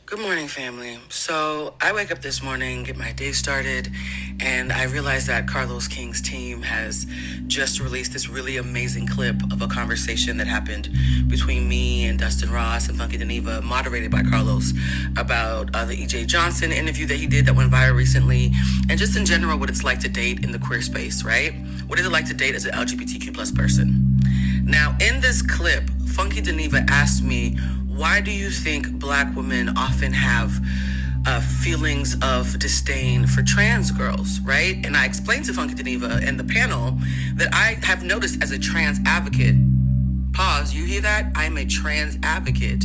Good morning, family. So I wake up this morning, get my day started, and I realize that Carlos King's team has just released this really amazing clip of a conversation that happened between me and Dustin Ross and Funky Geneva, moderated by Carlos, about the E.J. Johnson interview that he did that went viral recently, and just in general what it's like to date in the queer space, right? What is it like to date as an LGBTQ plus person? Now, in this clip, Funky Geneva asked me, why do you think black women often have feelings of disdain for trans girls, right? And I explained to Funky Geneva and the panel that I have noticed as a trans advocate. Pause, you hear that? I'm a trans advocate.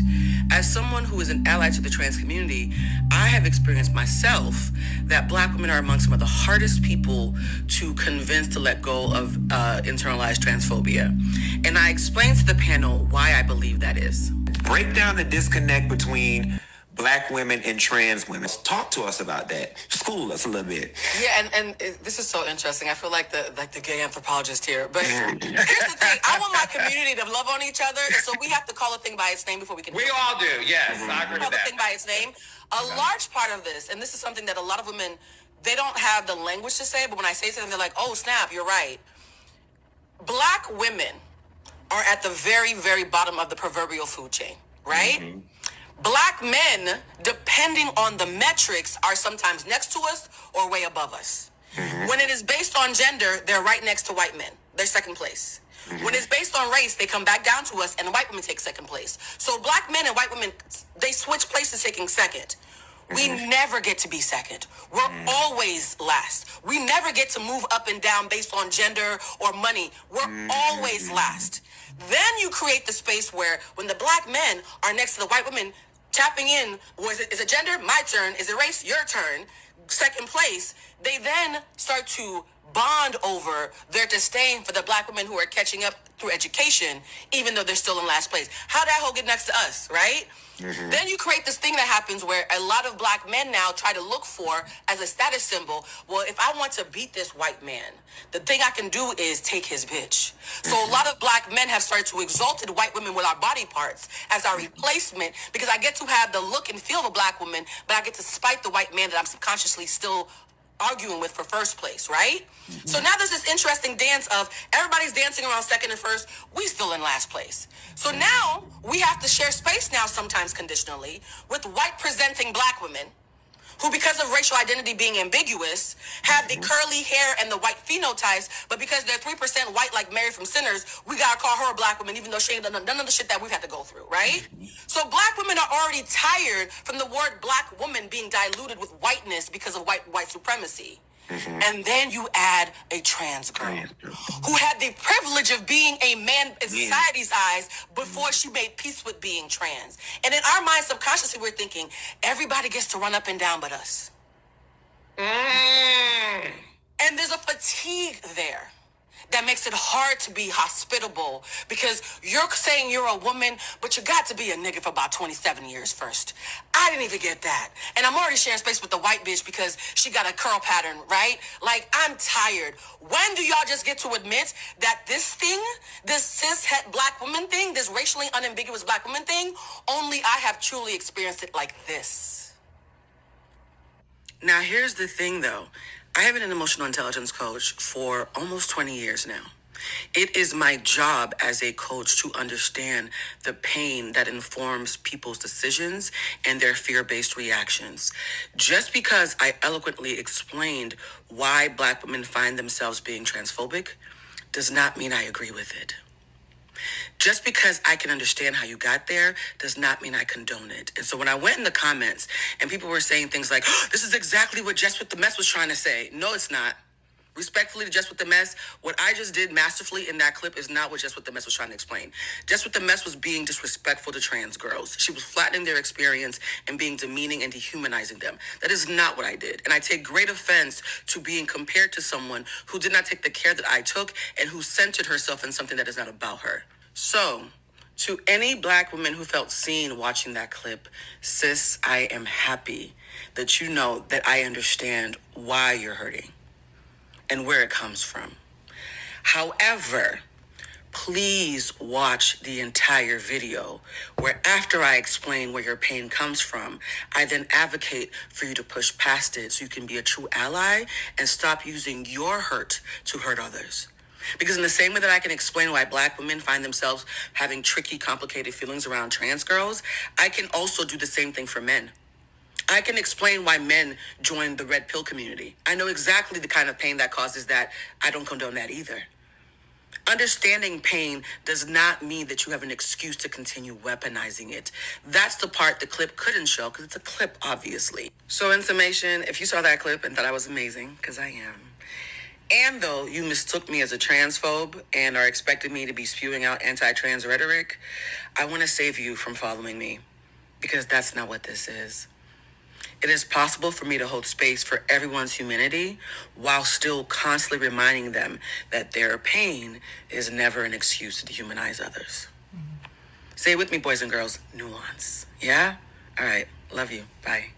As someone who is an ally to the trans community, I have experienced myself that black women are among some of the hardest people to convince to let go of internalized transphobia. And I explained to the panel why I believe that is. Break down the disconnect between black women and trans women. Talk to us about that. School us a little bit. Yeah, and this is so interesting. I feel like the gay anthropologist here. But here's the thing: I want my community to love on each other, and so we have to call a thing by its name before we can. We all do. Yes, I agree with Call the that. thing by its name. A large part of this, and this is something that a lot of women, they don't have the language to say, but when I say something, they're like, "Oh snap, you're right." Black women are at the very, very bottom of the proverbial food chain, right? Mm-hmm. Black men, depending on the metrics, are sometimes next to us or way above us. Mm-hmm. When it is based on gender, they're right next to white men. They're second place. Mm-hmm. When it's based on race, they come back down to us and white women take second place. So black men and white women, they switch places taking second. We never get to be second. We're always last. We never get to move up and down based on gender or money. We're always last. Then you create the space where when the black men are next to the white women, tapping in, is it gender? My turn. Is it race? Your turn. Second place. They then start to bond over their disdain for the black women who are catching up through education, even though they're still in last place. How that hoe get next to us, right? Mm-hmm. Then you create this thing that happens where a lot of black men now try to look for as a status symbol, well, if I want to beat this white man, the thing I can do is take his bitch. Mm-hmm. So a lot of black men have started to exalted white women with our body parts as our replacement because I get to have the look and feel of a black woman, but I get to spite the white man that I'm subconsciously still arguing with for first place, right? Mm-hmm. So now there's this interesting dance of everybody's dancing around second and first, we still in last place. So now we have to share space now, sometimes conditionally, with white presenting black women who, because of racial identity being ambiguous, have the curly hair and the white phenotypes, but because they're 3% white like Mary from Sinners, we gotta call her a black woman even though she ain't done none of the shit that we've had to go through, right? So black women are already tired from the word black woman being diluted with whiteness because of white supremacy. Mm-hmm. And then you add a trans girl who had the privilege of being a man in society's eyes before she made peace with being trans. And in our minds, subconsciously, we're thinking, everybody gets to run up and down but us. And there's a fatigue there that makes it hard to be hospitable because you're saying you're a woman, but you got to be a nigga for about 27 years first. I didn't even get that. And I'm already sharing space with the white bitch because she got a curl pattern, right? Like, I'm tired. When do y'all just get to admit that this thing, this cis het black woman thing, this racially unambiguous black woman thing, only I have truly experienced it like this? Now, here's the thing, though. I have been an emotional intelligence coach for almost 20 years now. It is my job as a coach to understand the pain that informs people's decisions and their fear-based reactions. Just because I eloquently explained why black women find themselves being transphobic does not mean I agree with it. Just because I can understand how you got there does not mean I condone it. And so when I went in the comments and people were saying things like, oh, this is exactly what Just With The Mess was trying to say. No, it's not. Respectfully to Just With The Mess, what I just did masterfully in that clip is not what Just With The Mess was trying to explain. Just With The Mess was being disrespectful to trans girls. She was flattening their experience and being demeaning and dehumanizing them. That is not what I did. And I take great offense to being compared to someone who did not take the care that I took and who centered herself in something that is not about her. So, to any black woman who felt seen watching that clip, sis, I am happy that you know that I understand why you're hurting and where it comes from. However, please watch the entire video, where after I explain where your pain comes from, I then advocate for you to push past it so you can be a true ally and stop using your hurt to hurt others. Because in the same way that I can explain why Black women find themselves having tricky, complicated feelings around trans girls, I can also do the same thing for men. I can explain why men join the red pill community. I know exactly the kind of pain that causes that. I don't condone that either. Understanding pain does not mean that you have an excuse to continue weaponizing it. That's the part the clip couldn't show, because it's a clip, obviously. So in summation, if you saw that clip and thought I was amazing, because I am, and though you mistook me as a transphobe and are expecting me to be spewing out anti-trans rhetoric, I want to save you from following me, because that's not what this is. It is possible for me to hold space for everyone's humanity while still constantly reminding them that their pain is never an excuse to dehumanize others. Say it with me, boys and girls, nuance. Yeah? All right. Love you. Bye.